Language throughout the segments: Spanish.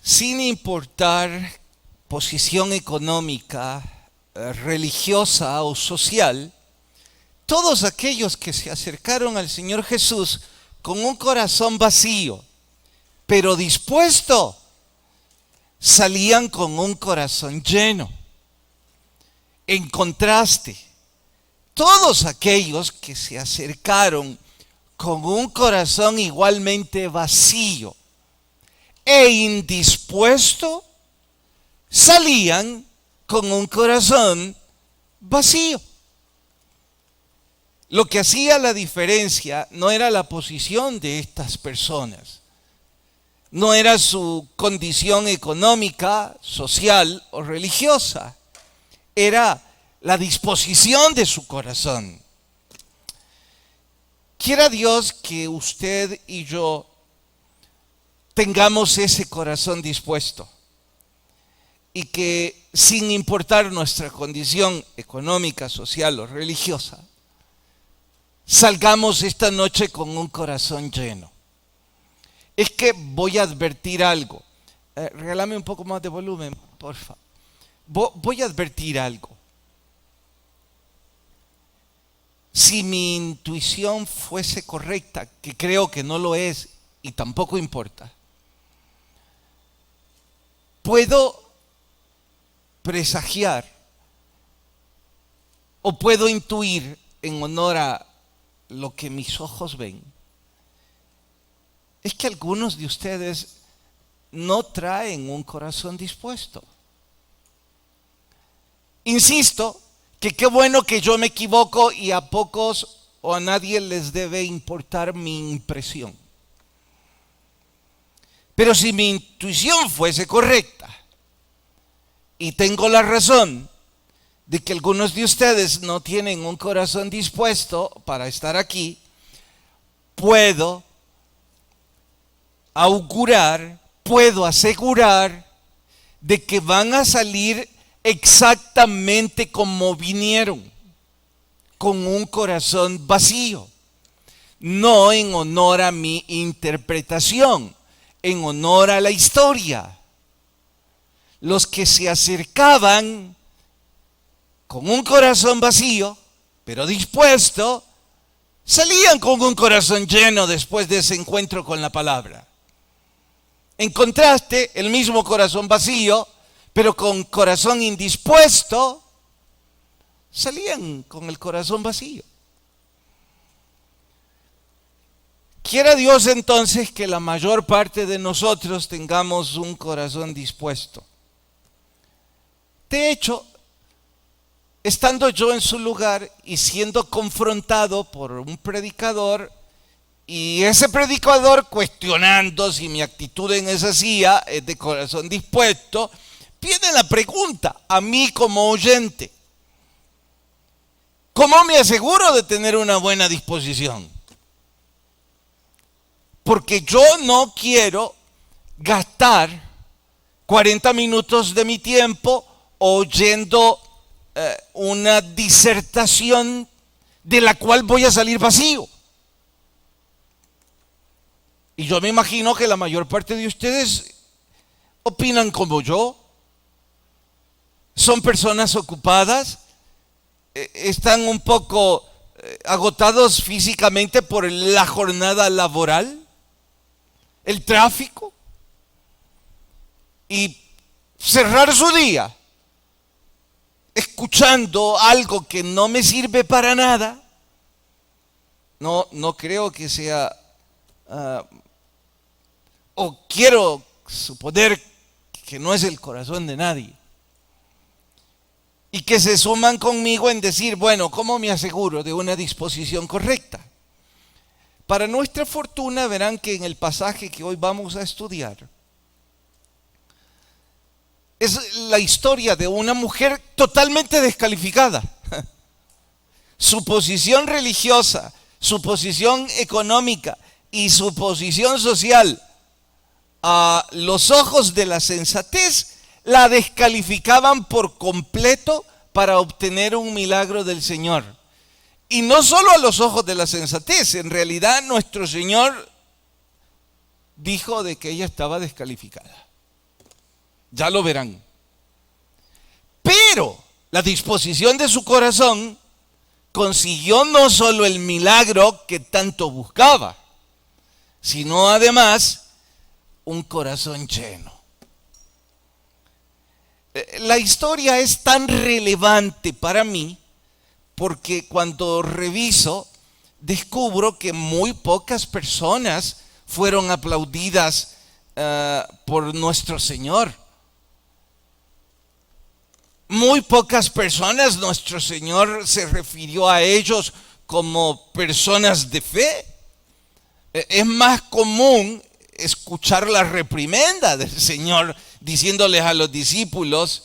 sin importar posición económica, religiosa o social, todos aquellos que se acercaron al Señor Jesús con un corazón vacío, pero dispuesto, salían con un corazón lleno. En contraste, todos aquellos que se acercaron con un corazón igualmente vacío e indispuesto, salían con un corazón vacío. Lo que hacía la diferencia no era la posición de estas personas, no era su condición económica, social o religiosa, era la disposición de su corazón. Quiera Dios que usted y yo tengamos ese corazón dispuesto y que, sin importar nuestra condición económica, social o religiosa, salgamos esta noche con un corazón lleno. Es que voy a advertir algo. Regálame un poco más de volumen, por favor. Voy a advertir algo. Si mi intuición fuese correcta, que creo que no lo es y tampoco importa, puedo presagiar o puedo intuir, en honor a lo que mis ojos ven, es que algunos de ustedes no traen un corazón dispuesto. Insisto que qué bueno que yo me equivoco y a pocos o a nadie les debe importar mi impresión. Pero si mi intuición fuese correcta y tengo la razón de que algunos de ustedes no tienen un corazón dispuesto para estar aquí, puedo augurar, puedo asegurar de que van a salir exactamente como vinieron, con un corazón vacío, no en honor a mi interpretación, en honor a la historia. Los que se acercaban con un corazón vacío, pero dispuesto, salían con un corazón lleno después de ese encuentro con la palabra. En contraste, el mismo corazón vacío, pero con corazón indispuesto, salían con el corazón vacío. Quiera Dios entonces que la mayor parte de nosotros tengamos un corazón dispuesto. De hecho, estando yo en su lugar y siendo confrontado por un predicador, y ese predicador cuestionando si mi actitud en esa silla es de corazón dispuesto, viene la pregunta a mí como oyente: ¿cómo me aseguro de tener una buena disposición? Porque yo no quiero gastar 40 minutos de mi tiempo oyendo una disertación de la cual voy a salir vacío. Y yo me imagino que la mayor parte de ustedes opinan como yo. Son personas ocupadas, están un poco agotados físicamente por la jornada laboral, el tráfico, y cerrar su día escuchando algo que no me sirve para nada, no creo que sea, o quiero suponer que no es el corazón de nadie. Y que se suman conmigo en decir, bueno, ¿cómo me aseguro de una disposición correcta? Para nuestra fortuna, verán que en el pasaje que hoy vamos a estudiar, es la historia de una mujer totalmente descalificada. Su posición religiosa, su posición económica y su posición social, a los ojos de la sensatez, la descalificaban por completo para obtener un milagro del Señor. Y no solo a los ojos de la sensatez, en realidad nuestro Señor dijo de que ella estaba descalificada. Ya lo verán. Pero la disposición de su corazón consiguió no solo el milagro que tanto buscaba, sino además un corazón lleno. La historia es tan relevante para mí porque cuando reviso descubro que muy pocas personas fueron aplaudidas por nuestro Señor. Muy pocas personas nuestro Señor se refirió a ellos como personas de fe. Es más común escuchar la reprimenda del Señor diciéndoles a los discípulos,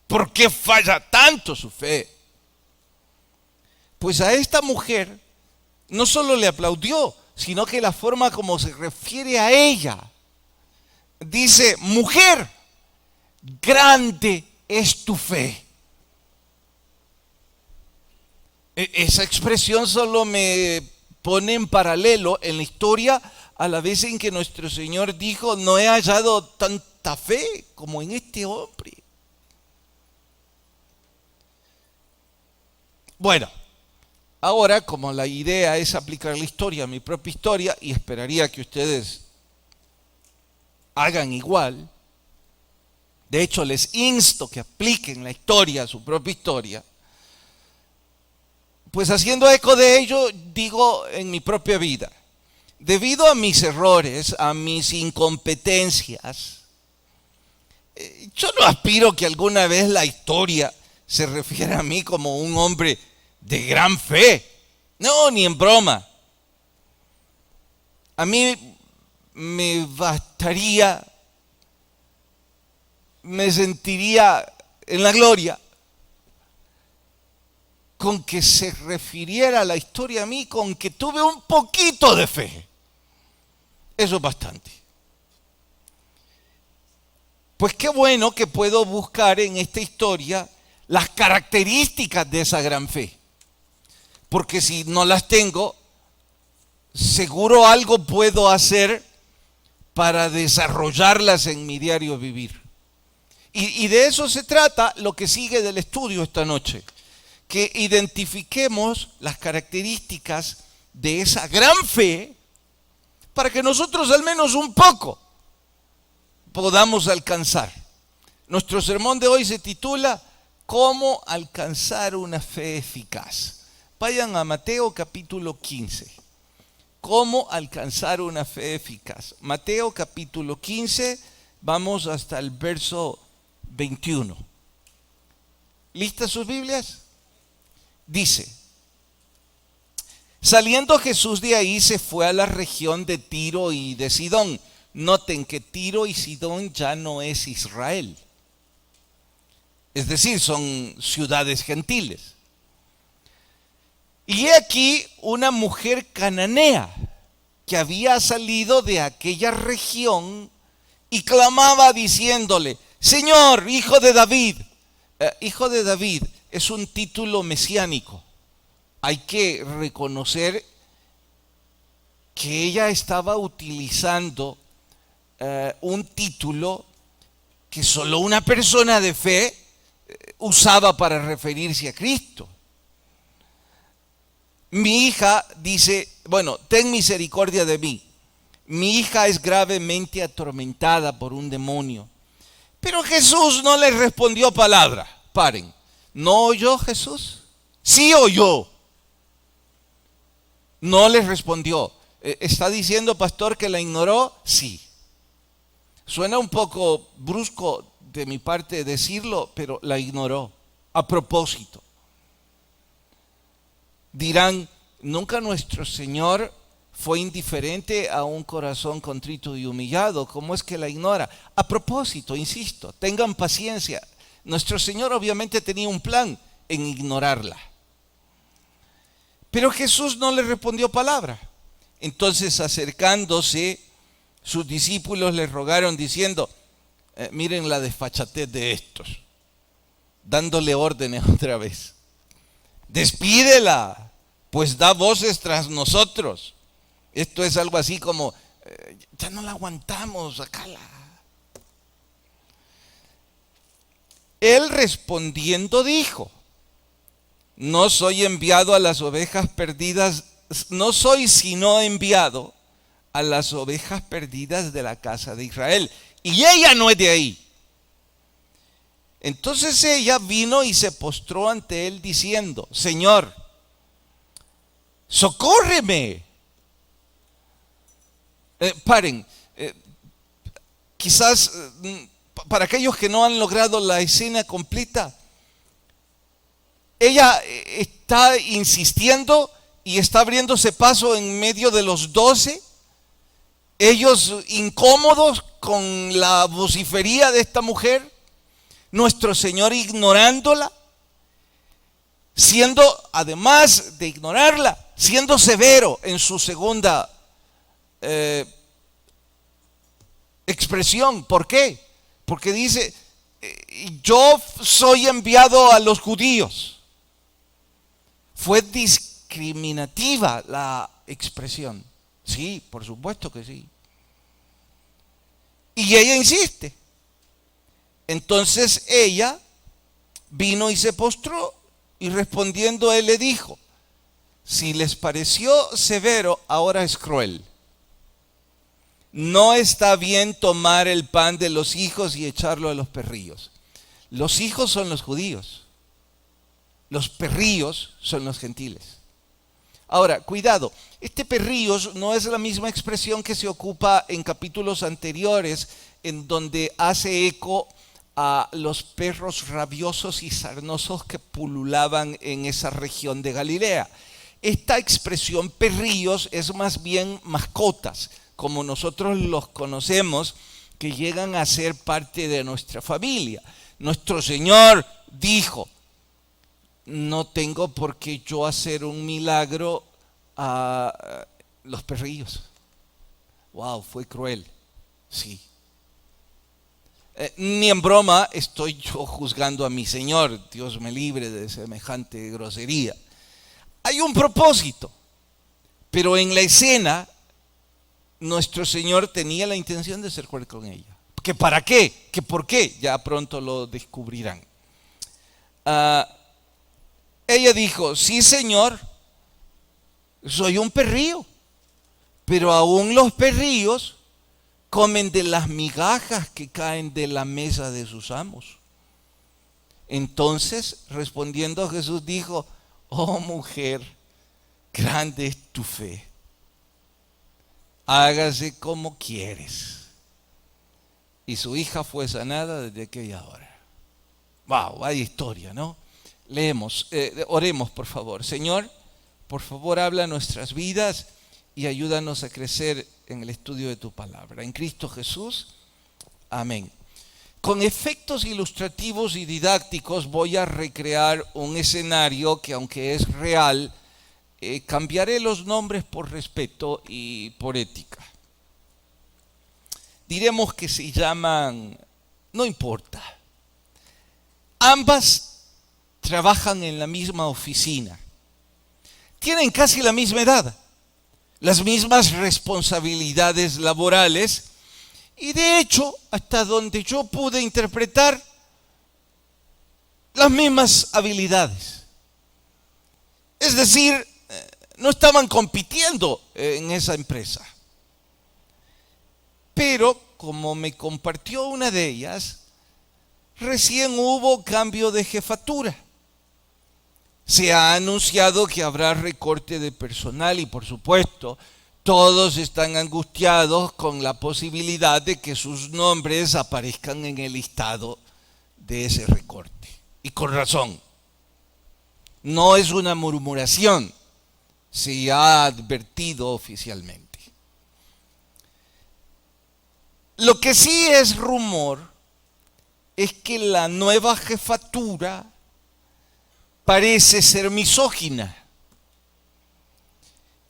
¿por qué falla tanto su fe? Pues a esta mujer no solo le aplaudió, sino que la forma como se refiere a ella, dice, mujer, grande es tu fe. Esa expresión solo me pone en paralelo en la historia a la vez en que nuestro Señor dijo, no he hallado tanta fe como en este hombre. Bueno, ahora como la idea es aplicar la historia a mi propia historia, y esperaría que ustedes hagan igual, de hecho les insto que apliquen la historia a su propia historia, pues haciendo eco de ello, digo en mi propia vida, debido a mis errores, a mis incompetencias, yo no aspiro que alguna vez la historia se refiera a mí como un hombre de gran fe. No, ni en broma. A mí me bastaría, me sentiría en la gloria con que se refiriera la historia a mí, con que tuve un poquito de fe. Eso es bastante. Pues qué bueno que puedo buscar en esta historia las características de esa gran fe. Porque si no las tengo, seguro algo puedo hacer para desarrollarlas en mi diario vivir. Y de eso se trata lo que sigue del estudio esta noche. Que identifiquemos las características de esa gran fe para que nosotros al menos un poco podamos alcanzar. Nuestro sermón de hoy se titula ¿Cómo alcanzar una fe eficaz? Vayan a Mateo capítulo 15. ¿Cómo alcanzar una fe eficaz? Mateo capítulo 15, vamos hasta el verso 21. ¿Listas sus Biblias? Dice, saliendo Jesús de ahí se fue a la región de Tiro y de Sidón. Noten que Tiro y Sidón ya no es Israel. Es decir, son ciudades gentiles. Y he aquí una mujer cananea que había salido de aquella región y clamaba diciéndole, Señor, hijo de David. Hijo de David es un título mesiánico. Hay que reconocer que ella estaba utilizando un título que solo una persona de fe usaba para referirse a Cristo. Mi hija dice, bueno, ten misericordia de mí. Mi hija es gravemente atormentada por un demonio. Pero Jesús no le respondió palabra. Paren. ¿No oyó Jesús? Sí oyó. No le respondió. ¿Está diciendo, pastor, que la ignoró? Sí. Suena un poco brusco de mi parte decirlo, pero la ignoró a propósito. Dirán, ¿nunca nuestro Señor fue indiferente a un corazón contrito y humillado? ¿Cómo es que la ignora? A propósito, insisto, tengan paciencia. Nuestro Señor obviamente tenía un plan en ignorarla. Pero Jesús no le respondió palabra. Entonces, acercándose, sus discípulos le rogaron diciendo, miren la desfachatez de estos, dándole órdenes otra vez. Despídela, pues da voces tras nosotros. Esto es algo así como, ya no la aguantamos, sacala. Él respondiendo dijo: no soy enviado a las ovejas perdidas, no soy sino enviado a las ovejas perdidas de la casa de Israel. Y ella no es de ahí. Entonces ella vino y se postró ante él diciendo: Señor, socórreme. Paren, quizás para aquellos que no han logrado la escena completa, ella está insistiendo y está abriéndose paso en medio de los 12, ellos incómodos con la vocifería de esta mujer, nuestro Señor ignorándola, siendo, además de ignorarla, siendo severo en su segunda expresión. ¿Por qué? Porque dice: yo soy enviado a los judíos. Fue discriminativa la expresión. Sí, por supuesto que sí. Y ella insiste. Entonces ella vino y se postró, y respondiendo él le dijo: si les pareció severo, ahora es cruel. No está bien tomar el pan de los hijos y echarlo a los perrillos. Los hijos son los judíos, los perrillos son los gentiles. Ahora, cuidado, este perrillos no es la misma expresión que se ocupa en capítulos anteriores, en donde hace eco a los perros rabiosos y sarnosos que pululaban en esa región de Galilea. Esta expresión perrillos es más bien mascotas, como nosotros los conocemos, que llegan a ser parte de nuestra familia. Nuestro Señor dijo: no tengo por qué yo hacer un milagro a los perrillos. Wow, fue cruel. Sí. Ni en broma estoy yo juzgando a mi Señor, Dios me libre de semejante grosería. Hay un propósito, pero en la escena nuestro Señor tenía la intención de ser cruel con ella. ¿Que para qué? ¿Que por qué? Ya pronto lo descubrirán. Ella dijo: sí, Señor, soy un perrillo, pero aún los perrillos comen de las migajas que caen de la mesa de sus amos. Entonces, respondiendo Jesús dijo: oh mujer, grande es tu fe, hágase como quieres. Y su hija fue sanada desde aquella hora. Wow, vaya historia, ¿no? Leemos, oremos por favor. Señor, por favor habla a nuestras vidas y ayúdanos a crecer en el estudio de tu palabra. En Cristo Jesús, amén. Con efectos ilustrativos y didácticos voy a recrear un escenario que, aunque es real, cambiaré los nombres por respeto y por ética. Diremos que se llaman, no importa. Ambas trabajan en la misma oficina. Tienen casi la misma edad, las mismas responsabilidades laborales y, de hecho, hasta donde yo pude interpretar, las mismas habilidades. Es decir, no estaban compitiendo en esa empresa. Pero, como me compartió una de ellas, recién hubo cambio de jefatura. Se ha anunciado que habrá recorte de personal y, por supuesto, todos están angustiados con la posibilidad de que sus nombres aparezcan en el listado de ese recorte. Y con razón. No es una murmuración, se ha advertido oficialmente. Lo que sí es rumor es que la nueva jefatura parece ser misógina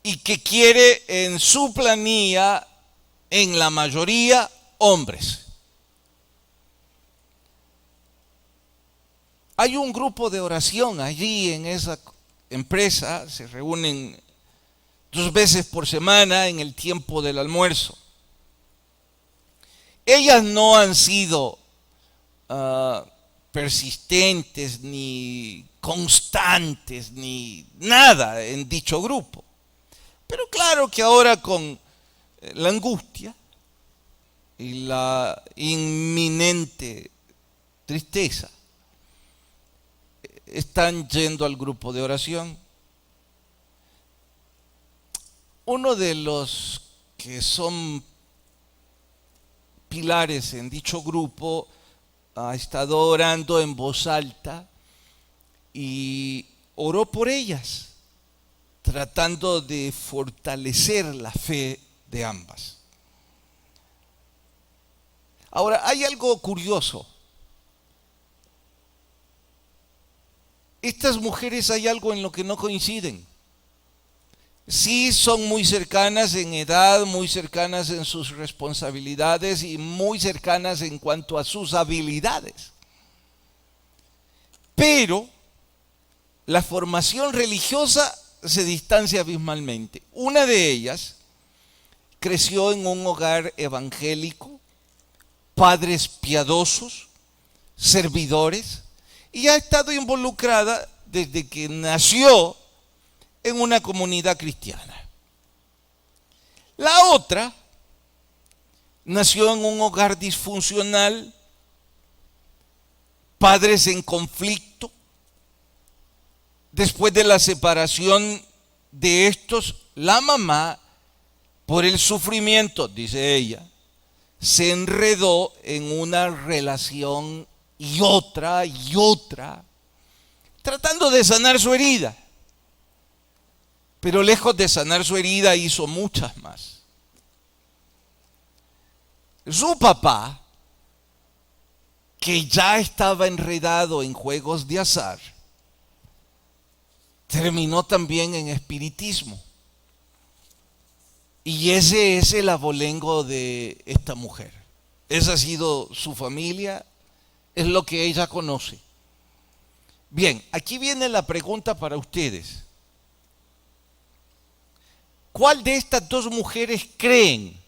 y que quiere en su planilla, en la mayoría, hombres. Hay un grupo de oración allí en esa empresa, se reúnen 2 veces por semana en el tiempo del almuerzo. Ellas no han sido persistentes, ni constantes, ni nada en dicho grupo. Pero claro que ahora con la angustia y la inminente tristeza, están yendo al grupo de oración. Uno de los que son pilares en dicho grupo ha estado orando en voz alta y oró por ellas, tratando de fortalecer la fe de ambas. Ahora, hay algo curioso. Estas mujeres hay algo en lo que no coinciden. Sí son muy cercanas en edad, muy cercanas en sus responsabilidades y muy cercanas en cuanto a sus habilidades. Pero la formación religiosa se distancia abismalmente. Una de ellas creció en un hogar evangélico, padres piadosos, servidores, y ha estado involucrada desde que nació en una comunidad cristiana. La otra nació en un hogar disfuncional, padres en conflicto. Después de la separación de estos, la mamá, por el sufrimiento, dice ella, se enredó en una relación y otra, tratando de sanar su herida. Pero lejos de sanar su herida, hizo muchas más. Su papá, que ya estaba enredado en juegos de azar, terminó también en espiritismo. Y ese es el abolengo de esta mujer. Esa ha sido su familia, es lo que ella conoce. Bien, aquí viene la pregunta para ustedes. ¿Cuál de estas dos mujeres creen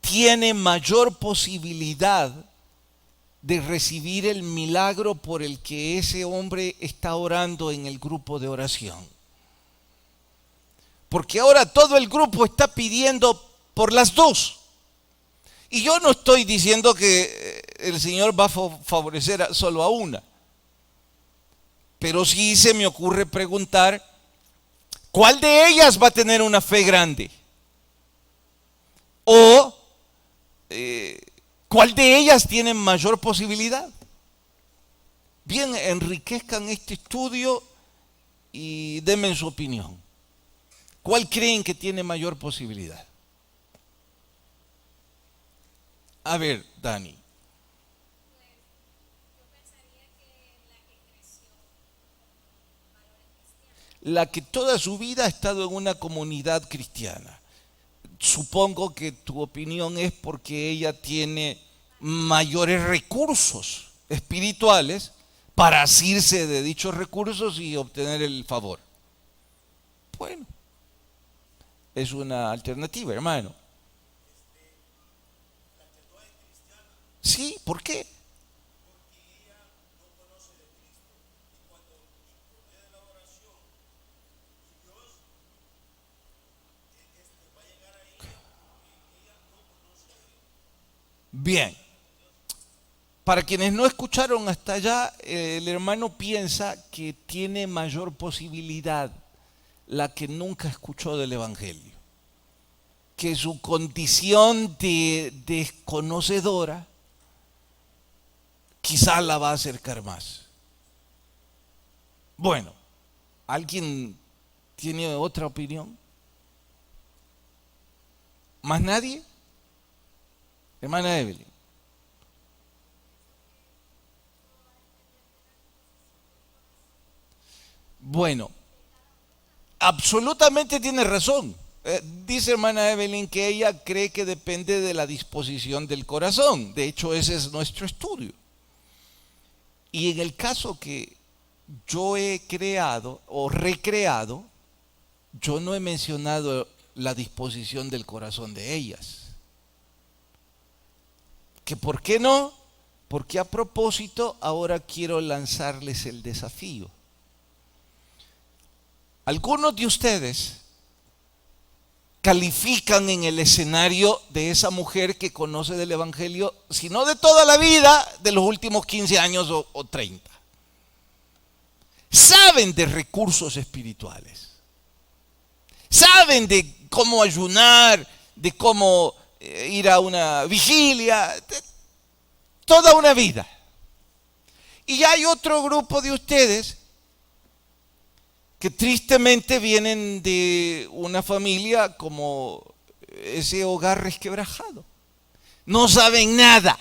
tiene mayor posibilidad de recibir el milagro por el que ese hombre está orando en el grupo de oración? Porque ahora todo el grupo está pidiendo por las dos. Y yo no estoy diciendo que el Señor va a favorecer solo a una. Pero sí se me ocurre preguntar, ¿cuál de ellas va a tener una fe grande? ¿O cuál de ellas tiene mayor posibilidad? Bien, enriquezcan este estudio y denme su opinión. ¿Cuál creen que tiene mayor posibilidad? A ver, Dani. La que toda su vida ha estado en una comunidad cristiana. Supongo que tu opinión es porque ella tiene mayores recursos espirituales para asirse de dichos recursos y obtener el favor. Bueno, es una alternativa, hermano. Sí, ¿por qué? Bien, para quienes no escucharon hasta allá, el hermano piensa que tiene mayor posibilidad la que nunca escuchó del Evangelio, que su condición de desconocedora quizá la va a acercar más. Bueno, ¿alguien tiene otra opinión? ¿Más nadie? Hermana Evelyn. Bueno, absolutamente tiene razón. Dice hermana Evelyn que ella cree que depende de la disposición del corazón. De hecho, ese es nuestro estudio. Y en el caso que yo he creado o recreado, yo no he mencionado la disposición del corazón de ellas. ¿Que por qué no? Porque a propósito, ahora quiero lanzarles el desafío. Algunos de ustedes califican en el escenario de esa mujer que conoce del Evangelio, si no de toda la vida, de los últimos 15 años o 30. Saben de recursos espirituales. Saben de cómo ayunar, de cómo ir a una vigilia, toda una vida. Y hay otro grupo de ustedes que tristemente vienen de una familia como ese hogar resquebrajado. No saben nada.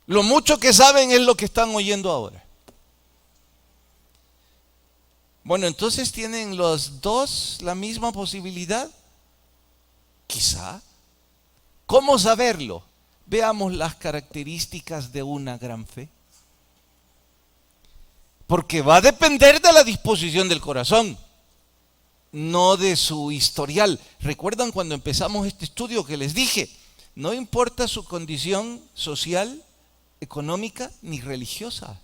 Lo mucho que saben es lo que están oyendo ahora. Bueno, entonces ¿tienen los dos la misma posibilidad? Quizá. ¿Cómo saberlo? Veamos las características de una gran fe. Porque va a depender de la disposición del corazón, no de su historial. ¿Recuerdan cuando empezamos este estudio que les dije? No importa su condición social, económica ni religiosa.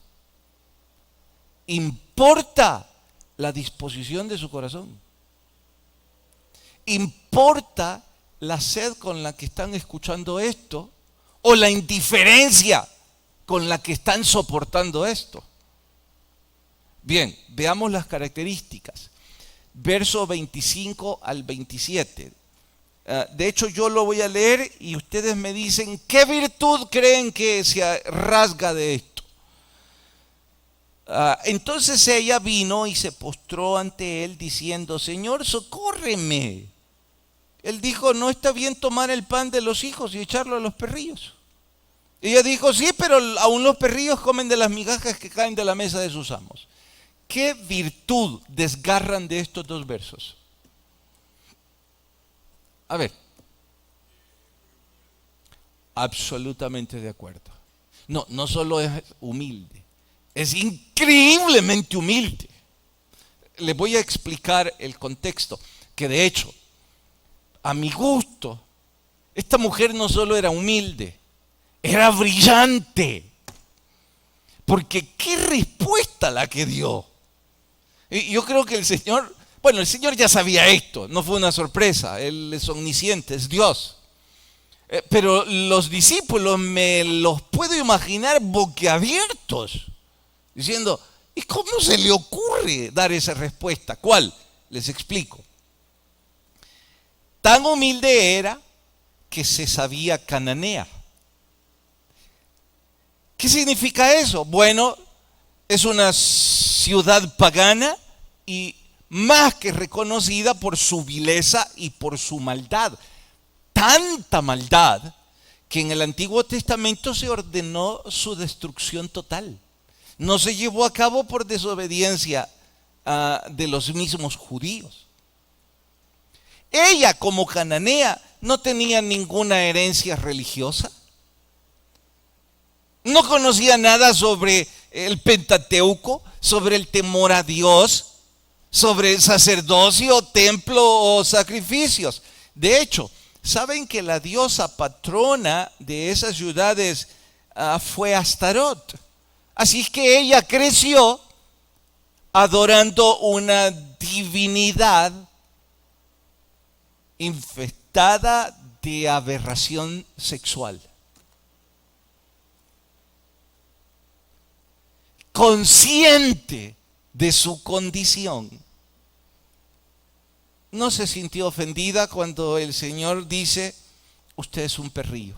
Importa la disposición de su corazón. Importa la sed con la que están escuchando esto o la indiferencia con la que están soportando esto. Bien, veamos las características. Verso 25 al 27. De hecho, yo lo voy a leer y ustedes me dicen qué virtud creen que se rasga de esto. Entonces ella vino y se postró ante él diciendo: Señor, socórreme. Él dijo: no está bien tomar el pan de los hijos y echarlo a los perrillos. Ella dijo: sí, pero aún los perrillos comen de las migajas que caen de la mesa de sus amos. ¿Qué virtud desgarran de estos dos versos? A ver. Absolutamente de acuerdo. No solo es humilde, es increíblemente humilde. Les voy a explicar el contexto, que de hecho, a mi gusto, esta mujer no solo era humilde, era brillante. Porque qué respuesta la que dio. Y yo creo que el Señor ya sabía esto, no fue una sorpresa, Él es omnisciente, es Dios. Pero los discípulos me los puedo imaginar boquiabiertos, diciendo: ¿y cómo se le ocurre dar esa respuesta? ¿Cuál? Les explico. Tan humilde era que se sabía cananea. ¿Qué significa eso? Bueno, es una ciudad pagana y más que reconocida por su vileza y por su maldad. Tanta maldad que en el Antiguo Testamento se ordenó su destrucción total. No se llevó a cabo por desobediencia de los mismos judíos. Ella, como cananea, no tenía ninguna herencia religiosa. No conocía nada sobre el Pentateuco, sobre el temor a Dios, sobre el sacerdocio, templo o sacrificios. De hecho, ¿saben que la diosa patrona de esas ciudades fue Astarot? Así que ella creció adorando una divinidad infestada de aberración sexual. Consciente de su condición, no se sintió ofendida cuando el Señor dice: usted es un perrillo.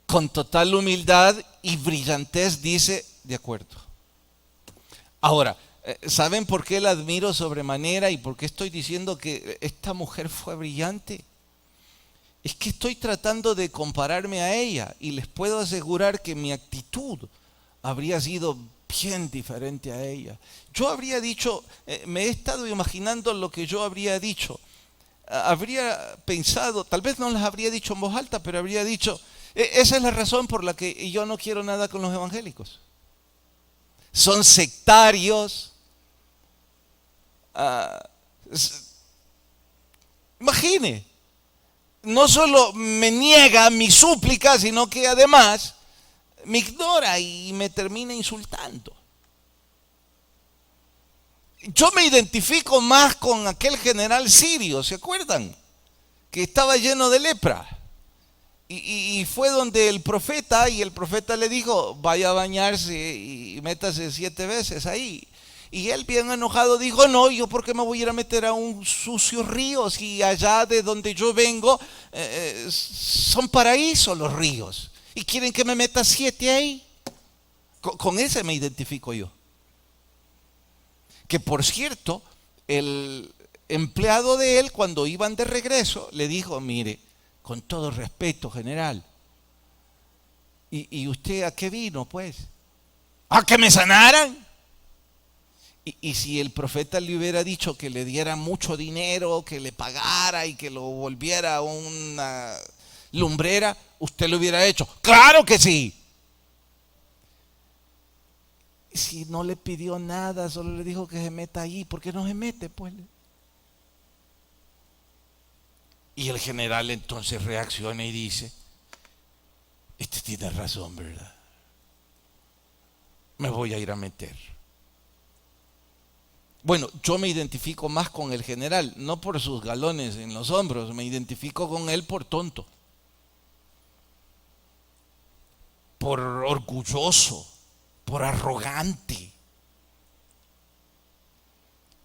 Con total humildad y brillantez dice: de acuerdo. Ahora, ¿saben por qué la admiro sobremanera y por qué estoy diciendo que esta mujer fue brillante? Es que estoy tratando de compararme a ella y les puedo asegurar que mi actitud habría sido bien diferente a ella. Yo habría dicho, me he estado imaginando lo que yo habría dicho. Habría pensado, tal vez no las habría dicho en voz alta, pero habría dicho: esa es la razón por la que yo no quiero nada con los evangélicos. Son sectarios. Imagine. no solo me niega mi súplica, sino que además me ignora y me termina insultando. Yo me identifico más con aquel general sirio, ¿se acuerdan? Que estaba lleno de lepra. Y fue donde el profeta, y el profeta le dijo, vaya a bañarse y métase 7 veces ahí. Y él bien enojado dijo, no, yo por qué me voy a ir a meter a un sucio río si allá de donde yo vengo son paraísos los ríos. ¿Y quieren que me meta 7 ahí? Con ese me identifico yo. Que por cierto, el empleado de él cuando iban de regreso le dijo, mire, con todo respeto general, ¿y usted a qué vino pues? ¿A que me sanaran? Y si el profeta le hubiera dicho que le diera mucho dinero, que le pagara y que lo volviera una lumbrera, usted lo hubiera hecho. ¡Claro que sí! Si no le pidió nada, solo le dijo que se meta allí, ¿por qué no se mete pues? Y el general entonces reacciona y dice, este tiene razón, ¿verdad? Me voy a ir a meter. Bueno, yo me identifico más con el general, no por sus galones en los hombros, me identifico con él por tonto, por orgulloso, por arrogante.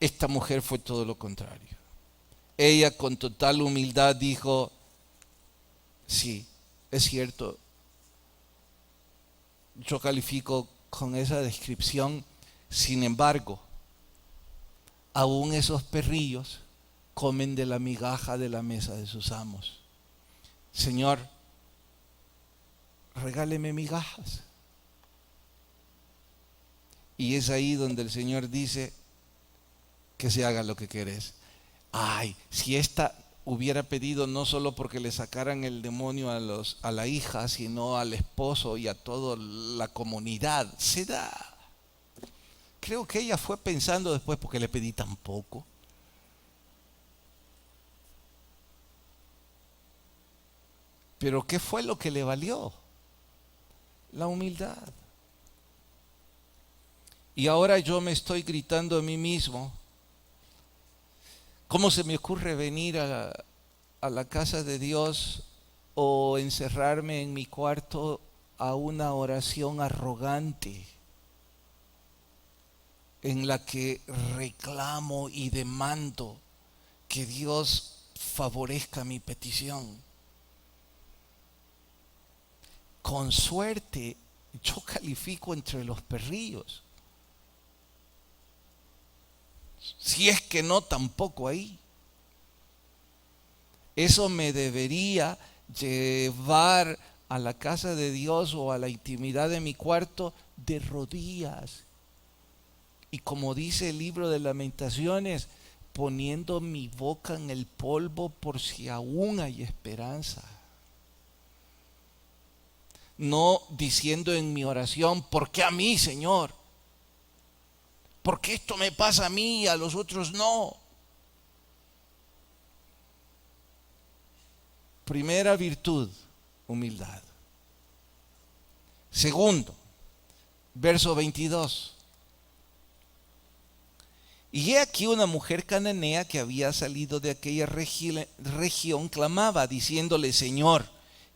Esta mujer fue todo lo contrario. Ella con total humildad dijo, sí, es cierto, yo califico con esa descripción, sin embargo, aún esos perrillos comen de la migaja de la mesa de sus amos. Señor, regáleme migajas. Y es ahí donde el Señor dice que se haga lo que querés. Ay, si esta hubiera pedido no solo porque le sacaran el demonio a la hija, sino al esposo y a toda la comunidad, se da. Creo que ella fue pensando después, porque le pedí tan poco. Pero ¿qué fue lo que le valió? La humildad. Y ahora yo me estoy gritando a mí mismo, ¿cómo se me ocurre venir a la casa de Dios o encerrarme en mi cuarto a una oración arrogante en la que reclamo y demando que Dios favorezca mi petición? Con suerte yo califico entre los perrillos. Si es que no, tampoco ahí. Eso me debería llevar a la casa de Dios o a la intimidad de mi cuarto de rodillas. Y como dice el libro de Lamentaciones, poniendo mi boca en el polvo por si aún hay esperanza. No diciendo en mi oración, ¿por qué a mí, Señor? ¿Por qué esto me pasa a mí y a los otros no? Primera virtud, humildad. Segundo, verso 22. Y he aquí una mujer cananea que había salido de aquella región clamaba, diciéndole, Señor,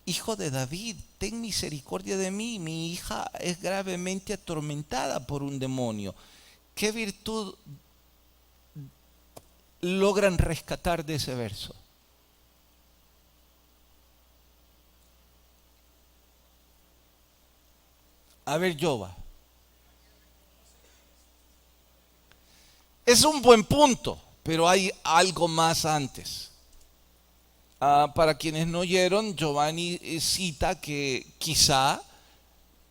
Hijo de David, ten misericordia de mí, mi hija es gravemente atormentada por un demonio. ¿Qué virtud logran rescatar de ese verso? A ver, Yoba. Es un buen punto, pero hay algo más antes. Para quienes no oyeron, Giovanni cita que quizá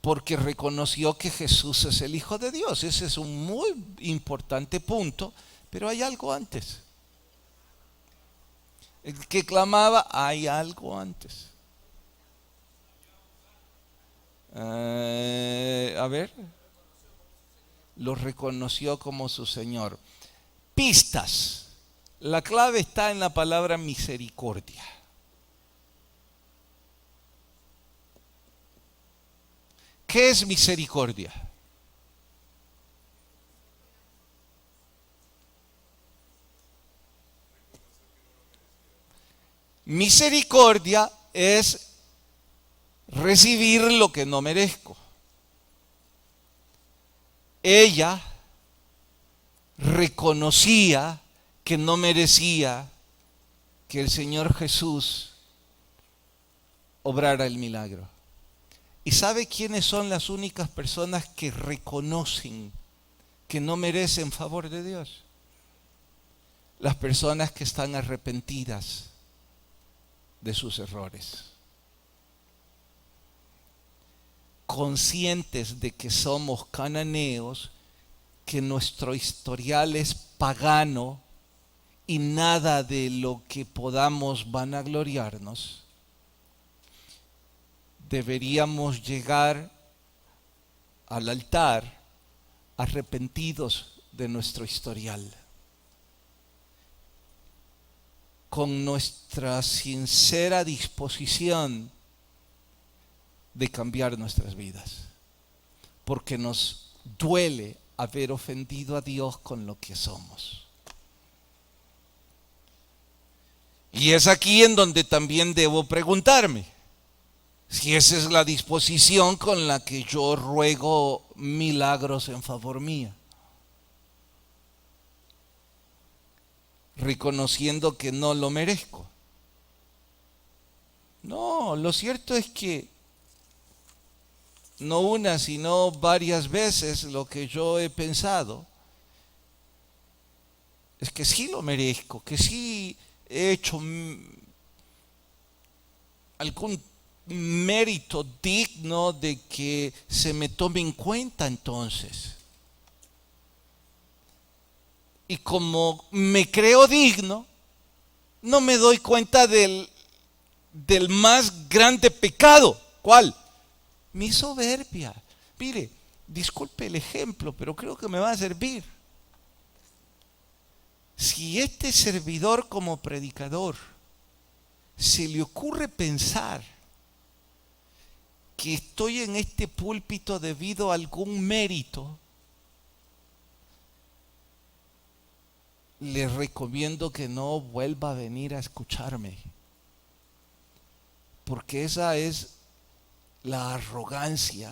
porque reconoció que Jesús es el Hijo de Dios. Ese es un muy importante punto, pero hay algo antes. El que clamaba, hay algo antes. A ver, lo reconoció como su Señor. Pistas. La clave está en la palabra misericordia. ¿Qué es misericordia? Misericordia es recibir lo que no merezco. Ella reconocía que no merecía que el Señor Jesús obrara el milagro. ¿Y sabe quiénes son las únicas personas que reconocen que no merecen favor de Dios? Las personas que están arrepentidas de sus errores, conscientes de que somos cananeos, que nuestro historial es pagano y nada de lo que podamos vanagloriarnos. Deberíamos llegar al altar arrepentidos de nuestro historial, con nuestra sincera disposición de cambiar nuestras vidas, porque nos duele haber ofendido a Dios con lo que somos. Y es aquí en donde también debo preguntarme si esa es la disposición con la que yo ruego milagros en favor mía, reconociendo que no lo merezco. No, lo cierto es que no una, sino varias veces lo que yo he pensado es que sí lo merezco, que sí he hecho algún mérito digno de que se me tome en cuenta entonces. Y como me creo digno, no me doy cuenta del más grande pecado. ¿Cuál? Mi soberbia. Mire, disculpe el ejemplo, pero creo que me va a servir. Si este servidor como predicador se le ocurre pensar que estoy en este púlpito debido a algún mérito, le recomiendo que no vuelva a venir a escucharme, porque esa es la arrogancia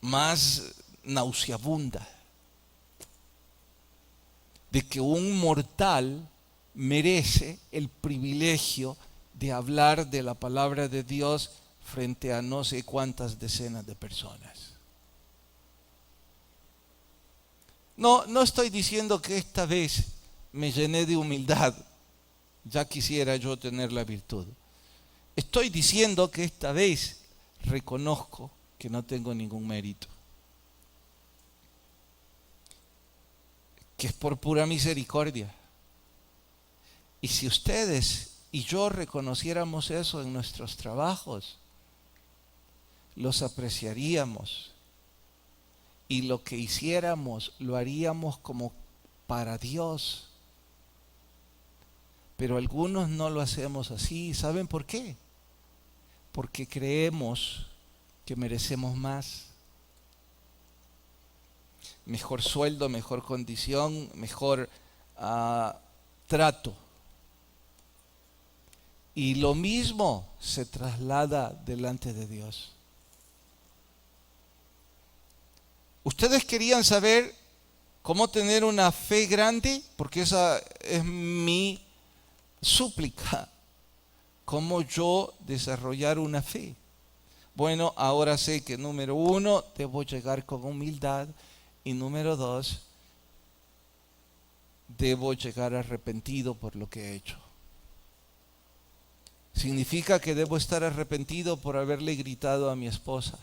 más nauseabunda, de que un mortal merece el privilegio de hablar de la palabra de Dios frente a no sé cuántas decenas de personas. No estoy diciendo que esta vez me llené de humildad, ya quisiera yo tener la virtud. Estoy diciendo que esta vez reconozco que no tengo ningún mérito, que es por pura misericordia. Y si ustedes y yo reconociéramos eso en nuestros trabajos, los apreciaríamos y lo que hiciéramos lo haríamos como para Dios. Pero algunos no lo hacemos así. ¿Saben por qué? Porque creemos que merecemos más. Mejor sueldo, mejor condición, mejor trato. Y lo mismo se traslada delante de Dios. ¿Ustedes querían saber cómo tener una fe grande? Porque esa es mi súplica. ¿Cómo yo desarrollar una fe? Bueno, ahora sé que número 1, debo llegar con humildad. Y número 2, debo llegar arrepentido por lo que he hecho. Significa que debo estar arrepentido por haberle gritado a mi esposa.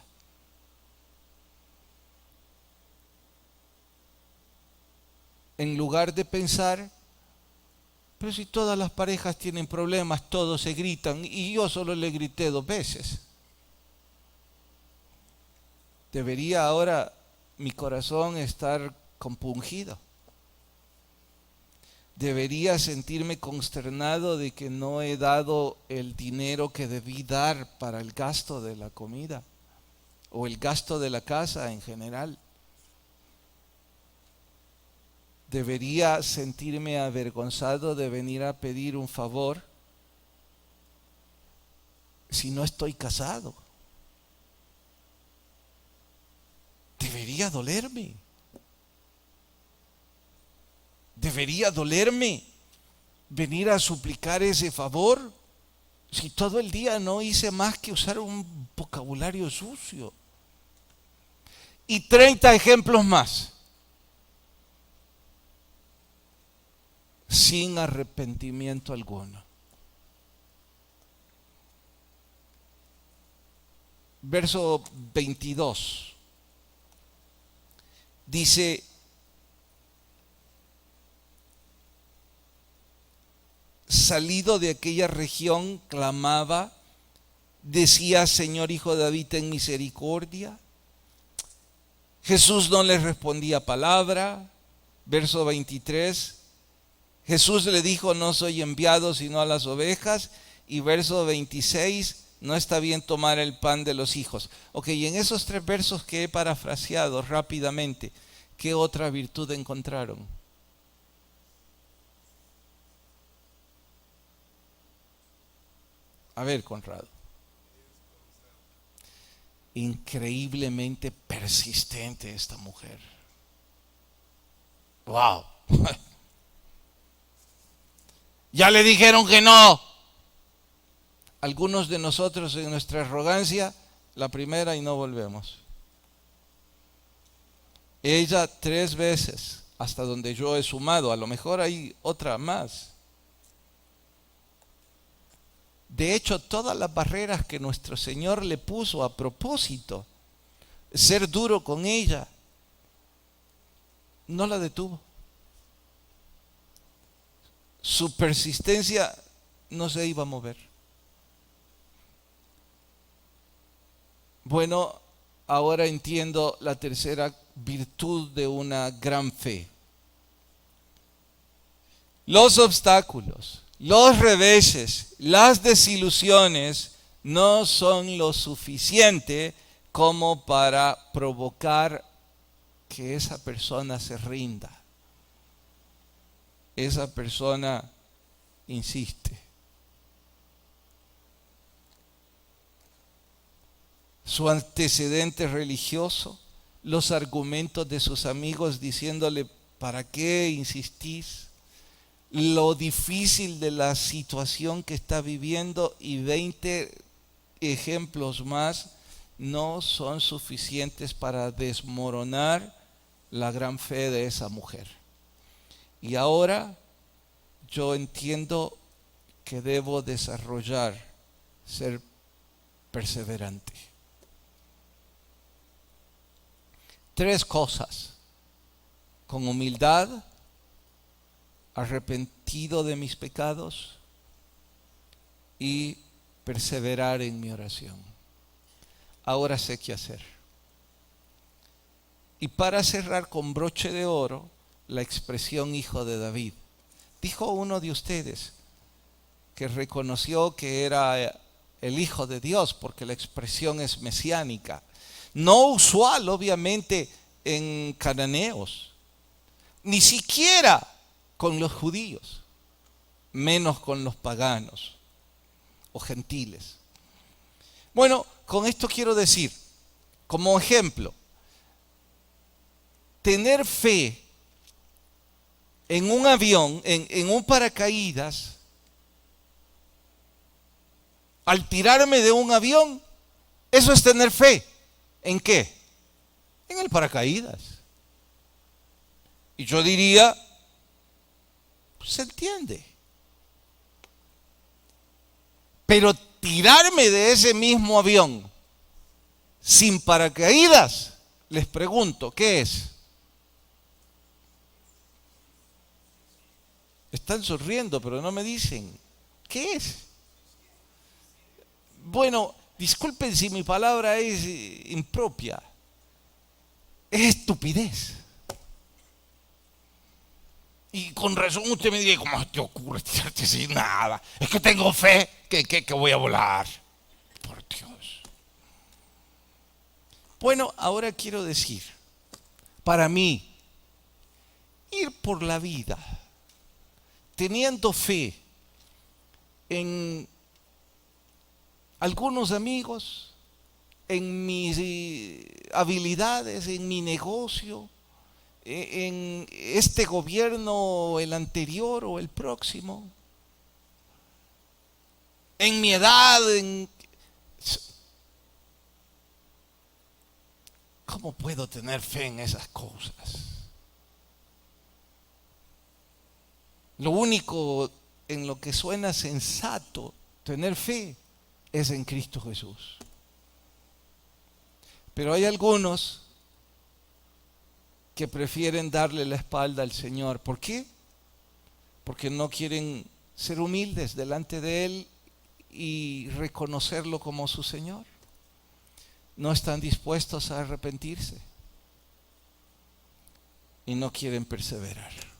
En lugar de pensar, pero si todas las parejas tienen problemas, todos se gritan y yo solo le grité 2 veces. Debería ahora mi corazón estar compungido. Debería sentirme consternado de que no he dado el dinero que debí dar para el gasto de la comida. o el gasto de la casa en general. ¿Debería sentirme avergonzado de venir a pedir un favor si no estoy casado? Debería dolerme. Debería dolerme venir a suplicar ese favor si todo el día no hice más que usar un vocabulario sucio. Y 30 ejemplos más. Sin arrepentimiento alguno. Verso 22. Dice: salido de aquella región, clamaba, decía: Señor, Hijo de David, ten misericordia. Jesús no le respondía palabra. Verso 23. Jesús le dijo: no soy enviado sino a las ovejas. Y verso 26, no está bien tomar el pan de los hijos. Ok, y en esos 3 versos que he parafraseado rápidamente, ¿qué otra virtud encontraron? A ver, Conrado. Increíblemente persistente esta mujer. ¡Wow! Ya le dijeron que no. Algunos de nosotros en nuestra arrogancia, la primera y no volvemos. Ella 3 veces, hasta donde yo he sumado, a lo mejor hay otra más. De hecho, todas las barreras que nuestro Señor le puso a propósito, ser duro con ella, no la detuvo. Su persistencia no se iba a mover. Bueno, ahora entiendo la tercera virtud de una gran fe. Los obstáculos, los reveses, las desilusiones no son lo suficiente como para provocar que esa persona se rinda. Esa persona insiste. Su antecedente religioso, los argumentos de sus amigos diciéndole: ¿para qué insistís? Lo difícil de la situación que está viviendo y 20 ejemplos más no son suficientes para desmoronar la gran fe de esa mujer. Y ahora yo entiendo que debo desarrollar, ser perseverante. 3 cosas: con humildad, arrepentido de mis pecados y perseverar en mi oración. Ahora sé qué hacer. Y para cerrar con broche de oro, la expresión Hijo de David. Dijo uno de ustedes que reconoció que era el Hijo de Dios porque la expresión es mesiánica. No usual, obviamente, en cananeos, ni siquiera con los judíos, menos con los paganos o gentiles. Bueno, con esto quiero decir, como ejemplo, tener fe en un avión, en un paracaídas, al tirarme de un avión, eso es tener fe. ¿En qué? En el paracaídas. Y yo diría, pues se entiende. Pero tirarme de ese mismo avión sin paracaídas, les pregunto, ¿qué es? Están sonriendo, pero no me dicen. ¿Qué es? Bueno, disculpen si mi palabra es impropia. Es estupidez. Y con razón usted me dice: ¿cómo te ocurre tirarte sin nada? Es que tengo fe que voy a volar. Por Dios. Bueno, ahora quiero decir, para mí, ir por la vida teniendo fe en algunos amigos, en mis habilidades, en mi negocio, en este gobierno, el anterior o el próximo, en mi edad, ¿cómo puedo tener fe en esas cosas? Lo único en lo que suena sensato tener fe es en Cristo Jesús. Pero hay algunos que prefieren darle la espalda al Señor. ¿Por qué? Porque no quieren ser humildes delante de Él y reconocerlo como su Señor. No están dispuestos a arrepentirse y no quieren perseverar.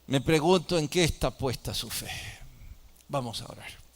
Me pregunto en qué está puesta su fe. Vamos a orar.